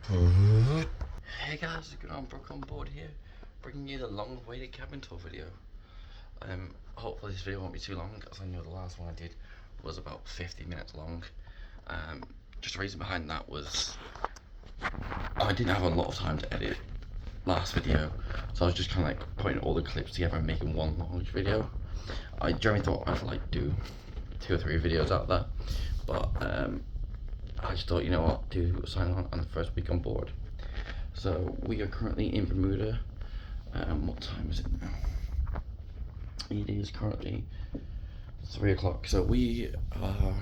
Hey guys, what's going on? Brook on board here, bringing you the long-awaited cabin tour video. Hopefully this video won't be too long, as I know the last one I did was about 50 minutes long. Just the reason behind that was I didn't have a lot of time to edit last video, so I was just kind of like putting all the clips together and making one long video. I generally thought I'd like do 2 or 3 videos out of that, but I just thought, you know what, do a sign on the first week on board. So we are currently in Bermuda. What time is it now? It is currently 3 o'clock. So we are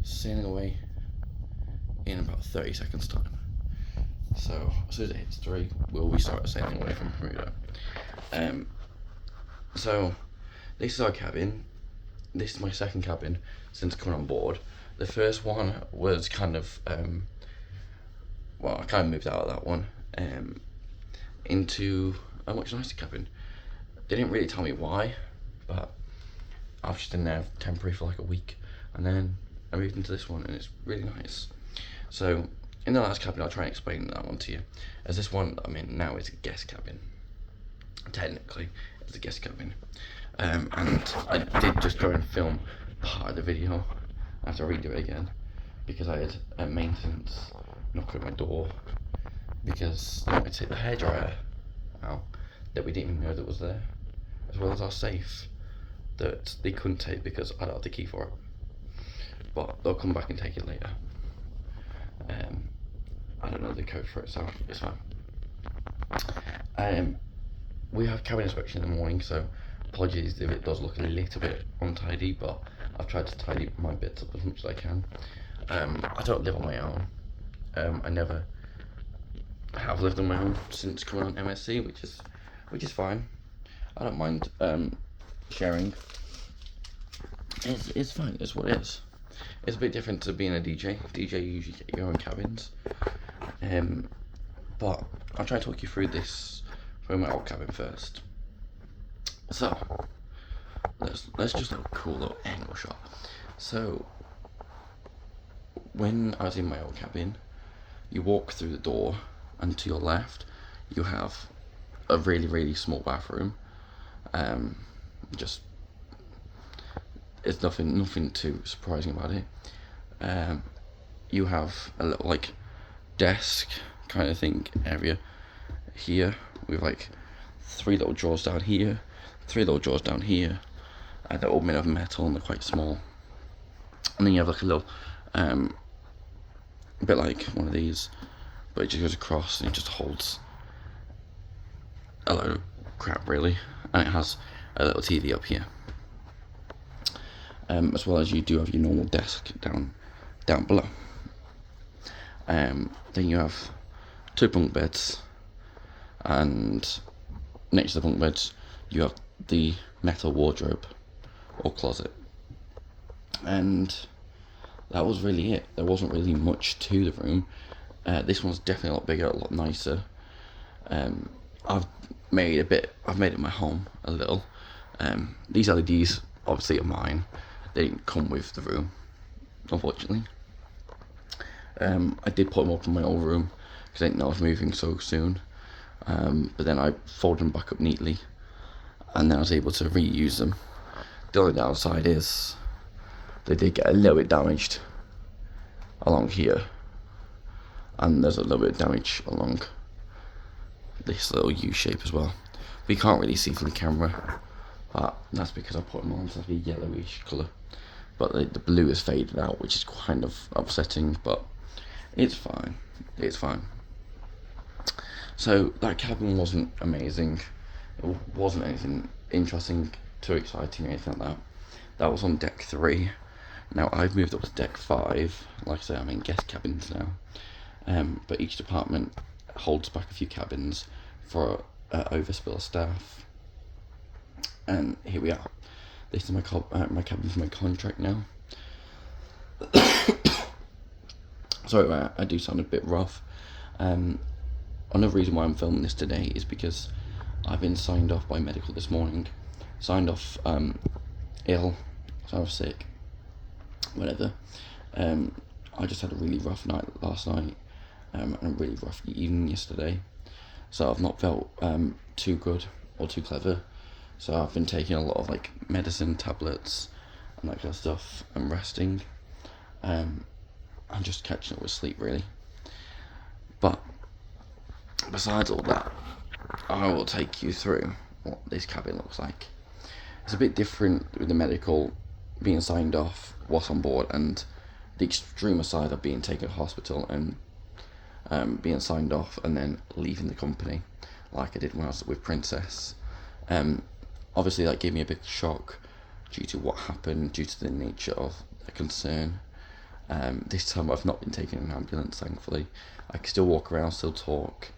sailing away in about 30 seconds time. So as soon as it hits 3, we start sailing away from Bermuda. So this is our cabin. This is my second cabin since coming on board. The first one was kind of well, I kind of moved out of that one into a much nicer cabin. They didn't really tell me why, but I was just in there temporary for like a week, and then I moved into this one, and it's really nice. So in the last cabin, I'll try and explain that one to you. As this one I'm in now is a guest cabin. Technically, it's a guest cabin, and I did just go and film part of the video. I have to redo it again because I had a maintenance knock at my door because they wanted to take the hairdryer out that we didn't even know that was there, as well as our safe that they couldn't take because I don't have the key for it, but they'll come back and take it later. I don't know the code for it, so it's fine. We have cabin inspection in the morning, so apologies if it does look a little bit untidy, but I've tried to tidy my bits up as much as I can. I don't live on my own. I never have lived on my own since coming on MSC, which is fine. I don't mind sharing. It's fine. It's what it is. It's a bit different to being a DJ. DJ, you usually get your own cabins. But I'll try to talk you through this from my old cabin first. So let's just have a cool little angle shot. So when I was in my old cabin, you walk through the door, and to your left you have a really small bathroom. Just it's nothing too surprising about it. You have a little like desk kind of thing area here with like 3 little drawers down here, 3 little drawers down here, and they're all made of metal and they're quite small. And then you have like a little a bit like one of these, but it just goes across and it just holds a load of crap really, and it has a little TV up here, as well as you do have your normal desk down below. Then you have 2 bunk beds, and next to the bunk beds you have the metal wardrobe or closet, and that was really it. There wasn't really much to the room. This one's definitely a lot bigger, a lot nicer. I've made it my home a little. These LEDs obviously are mine. They didn't come with the room, unfortunately. I did put them up in my old room because I didn't know I was moving so soon. But then I folded them back up neatly, and then I was able to reuse them. The only downside is they did get a little bit damaged along here, and there's a little bit of damage along this little U shape as well. We can't really see from the camera, but that's because I put them on to like a yellowish colour, but the blue is faded out, which is kind of upsetting, but it's fine. So that cabin wasn't amazing. It wasn't anything interesting, too exciting or anything like that. That was on deck 3. Now I've moved up to deck 5. Like I say, I'm in guest cabins now. But each department holds back a few cabins for overspill staff. And here we are. This is my cabin for my contract now. Sorry, I do sound a bit rough. Another reason why I'm filming this today is because I've been signed off by medical this morning. Signed off ill, signed off sick, whatever. I just had a really rough night last night, and a really rough evening yesterday, so I've not felt too good or too clever. So I've been taking a lot of like medicine, tablets, and that kind of stuff, and resting, and just catching up with sleep really. But besides all that, I will take you through what this cabin looks like. It's a bit different with the medical being signed off, what's on board, and the extreme side of being taken to hospital and being signed off and then leaving the company, like I did when I was with Princess. Obviously that gave me a big shock due to what happened, due to the nature of the concern. This time I've not been taken in an ambulance, thankfully. I can still walk around, still talk,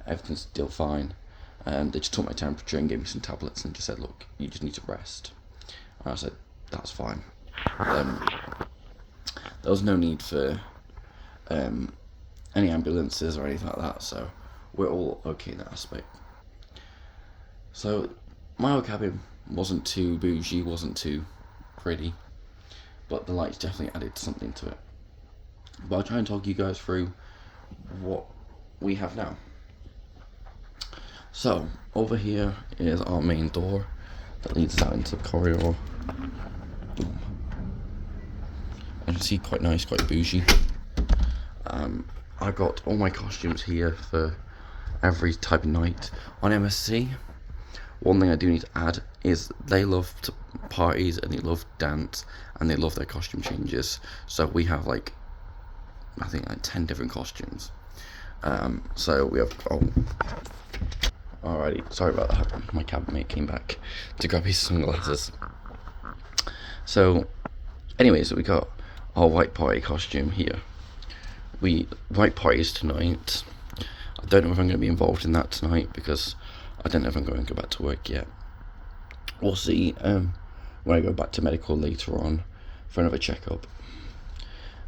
everything's still fine. They just took my temperature and gave me some tablets and just said, look, you just need to rest. And I said, that's fine. There was no need for any ambulances or anything like that, so we're all okay in that aspect. So my old cabin wasn't too bougie, wasn't too pretty, but the lights definitely added something to it. But I'll try and talk you guys through what we have now. So over here is our main door that leads out into the corridor. As you can see, quite nice, quite bougie. I got all my costumes here for every type of night. On MSC, one thing I do need to add is they love parties and they love dance and they love their costume changes. So we have like, I think like 10 different costumes. So we have, alrighty, sorry about that. My cabinmate came back to grab his sunglasses. So anyways, we got our white party costume here. White parties tonight. I don't know if I'm going to be involved in that tonight because I don't know if I'm going to go back to work yet. We'll see when I go back to medical later on for another checkup.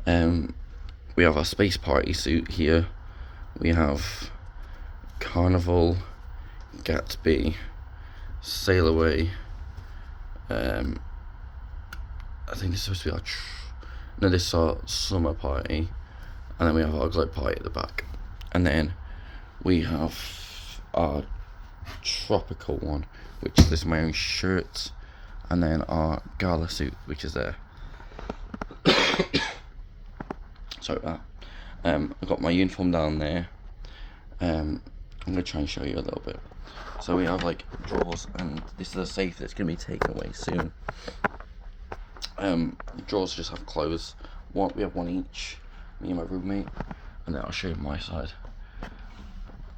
We have our space party suit here. We have Carnival, Gatsby, Sail Away. I think this is supposed to be our this is our summer party, and then we have our glow party at the back, and then we have our tropical one, which is my own shirt, and then our gala suit, which is there. Sorry about that. I've got my uniform down there. I'm gonna try and show you a little bit. So we have like drawers, and this is a safe that's gonna be taken away soon. Drawers just have clothes. We have one each, me and my roommate, and then I'll show you my side.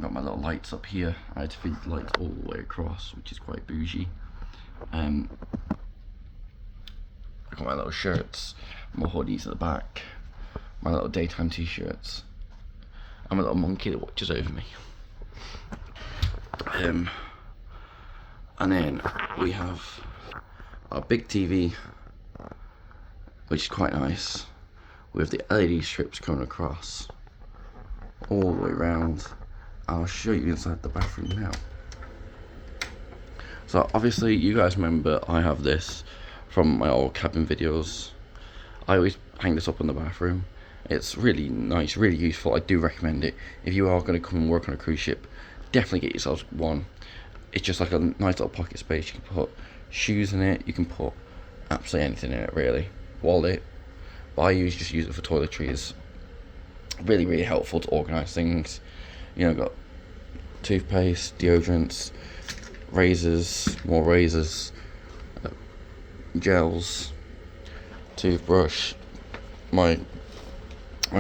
Got my little lights up here. I had to feed the lights all the way across, which is quite bougie. I got my little shirts, my hoodies at the back, my little daytime t-shirts, and my little monkey that watches over me. And then we have our big TV, which is quite nice, with the LED strips coming across all the way around. I'll show you inside the bathroom now. So obviously you guys remember I have this from my old cabin videos. I always hang this up in the bathroom. It's really nice, really useful. I do recommend it. If you are going to come and work on a cruise ship, definitely get yourself one. It's just like a nice little pocket space. You can put shoes in it, you can put absolutely anything in it really. Wallet, but I just use it for toiletries. Really, really helpful to organise things. You know, got toothpaste, deodorants, razors, more razors, gels, toothbrush, my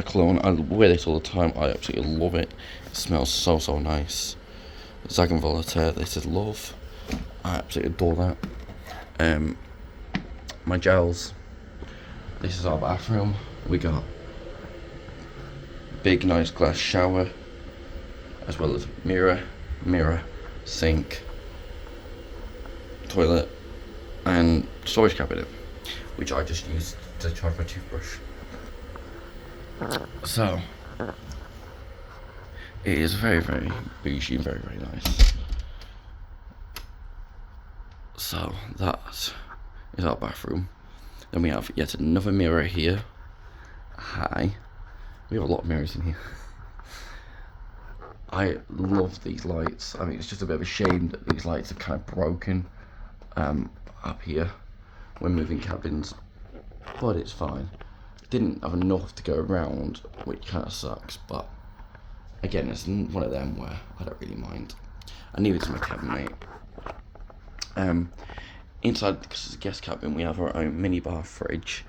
cologne. I wear this all the time. I absolutely love it. It smells so nice. Zag and Voltaire, this is love. I absolutely adore that. My gels. This is our bathroom. We got big nice glass shower, as well as mirror, sink, toilet, and storage cabinet, which I just used to charge my toothbrush. So it is very, very bougie and very, very nice. So that is our bathroom. Then we have yet another mirror here. Hi. We have a lot of mirrors in here. I love these lights. I mean, it's just a bit of a shame that these lights are kind of broken up here when moving cabins, but it's fine. Didn't have enough to go around, which kind of sucks, but again, it's one of them where I don't really mind. I neither does my cabin mate. Inside, because it's a guest cabin, we have our own minibar fridge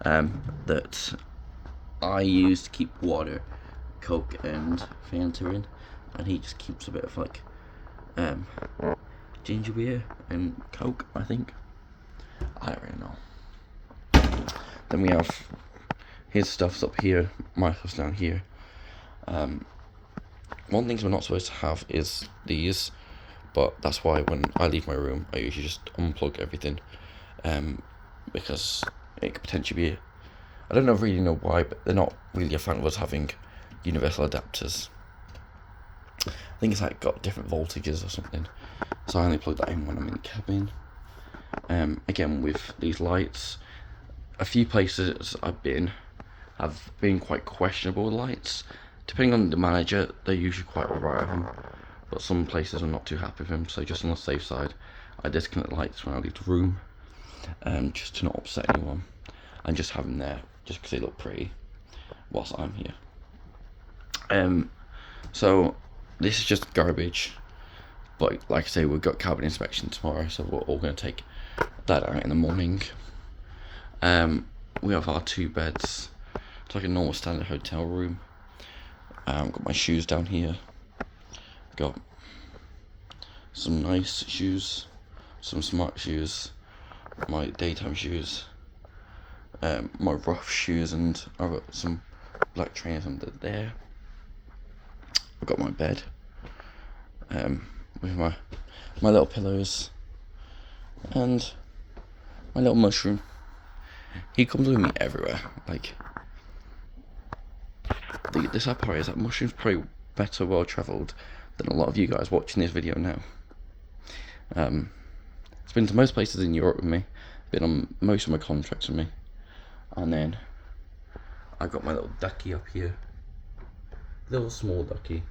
that I use to keep water, Coke and Fanta in, and he just keeps a bit of like ginger beer and Coke, I think. I don't really know. Then we have his stuff's up here, my stuff's down here. One thing we're not supposed to have is these, but that's why when I leave my room, I usually just unplug everything, because it could potentially be, I don't really know why, but they're not really a fan of us having universal adapters. I think it's like got different voltages or something, so I only plug that in when I'm in the cabin. Again, with these lights, a few places I've been have been quite questionable lights. Depending on the manager, they're usually quite alright with them, but some places are not too happy with them, so just on the safe side, I disconnect the lights when I leave the room, just to not upset anyone, and just have them there, just because they look pretty, whilst I'm here. So, this is just garbage, but like I say, we've got cabin inspection tomorrow, so we're all going to take that out in the morning. We have our 2 beds. It's like a normal standard hotel room. Got my shoes down here. Got some nice shoes, some smart shoes, my daytime shoes, my rough shoes, and I've got some black trainers under there. I've got my bed with my little pillows and my little mushroom. He comes with me everywhere. Like, the sad part is that mushroom's probably better well travelled than a lot of you guys watching this video now. It's been to most places in Europe with me, been on most of my contracts with me, and then I've got my little ducky up here, little small ducky.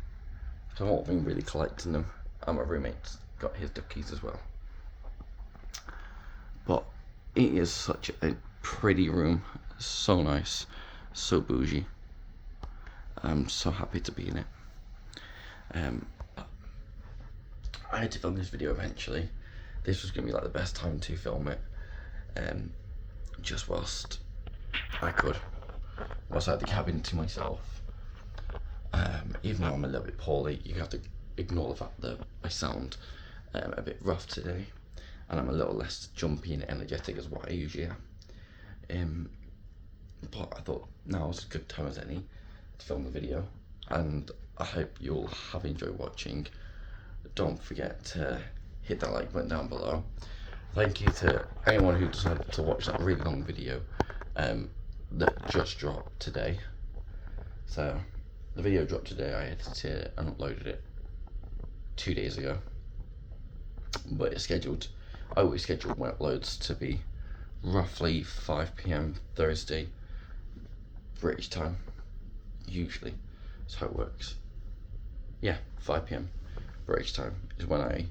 So I've not been really collecting them, and my roommate's got his duckies as well. But it is such a pretty room, so nice, so bougie. I'm so happy to be in it. I had to film this video eventually. This was going to be like the best time to film it, just whilst I could, whilst I had the cabin to myself. Even though I'm a little bit poorly, you have to ignore the fact that I sound a bit rough today, and I'm a little less jumpy and energetic as what I usually am. But I thought now was as good time as any to film the video, and I hope you'll have enjoyed watching. Don't forget to hit that like button down below. Thank you to anyone who decided to watch that really long video that just dropped today. So the video dropped today, I edited it and uploaded it 2 days ago, but it's scheduled, I always schedule my uploads to be roughly 5 PM Thursday British time, usually. That's how it works. Yeah, 5 PM British time is when I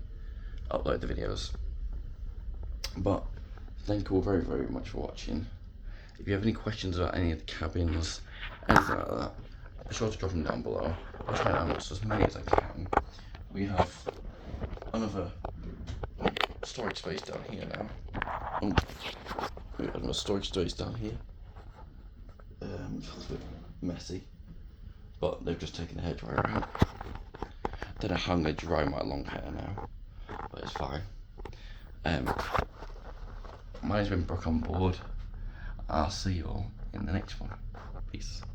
upload the videos. But thank you all very, very much for watching. If you have any questions about any of the cabins, anything like that, be sure to drop them down below. I'll try and answer as many as I can. We have another storage space down here now. We have another storage space down here. It's a bit messy, but they've just taken the hairdryer out. Then I hung a dry my long hair now, but it's fine. My name's been Brooke on board. I'll see you all in the next one. Peace.